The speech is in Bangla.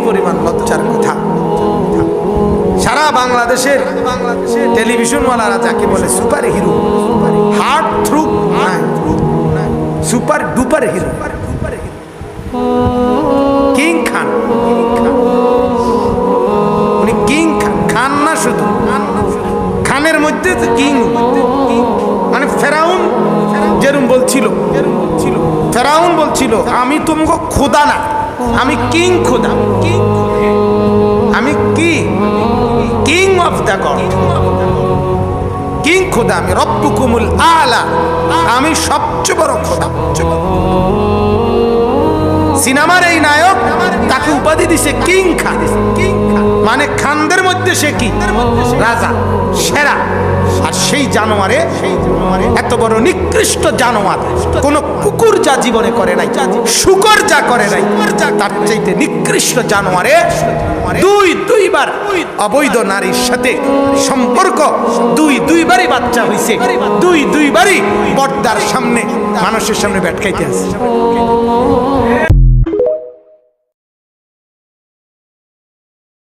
পরিমাণ লজ্জার কথা। সারা বাংলাদেশের টেলিভিশনওয়ালারা যাকে বলে super hero, heartthrob super duper hero, king Khan. উনি কিং খান, খান না শুধু, খানের মধ্যে কিং, মানে ফেরাউন যেরকম বলছিল, ফেরাউন বলছিল আমি তোমাকে খোদা না, আমি কিং খোদা, আমি কি king of the god, king খোদা, আমি রব্বুকুমুল আলা, আমি সবচেয়ে বড় খোদা। সিনেমার এই নায়ক তাকে উপাধি দিছে কিং খান, মানে খানদের মধ্যে সে কি রাজা, সেরা। আর সেই জানোয়ারে, এত বড় নিকৃষ্ট জানোয়ার কোন কুকুর যা জীবনে করে নাই, শুকর যা করে নাই, তার চাইতে নিকৃষ্ট জানোয়ারে দুইবার অবৈধ নারীর সাথে সম্পর্ক, দুইবারই বাচ্চা হয়েছে, দুইবারই পর্দার সামনে মানুষের সামনে ব্যাট খাইতে আছে।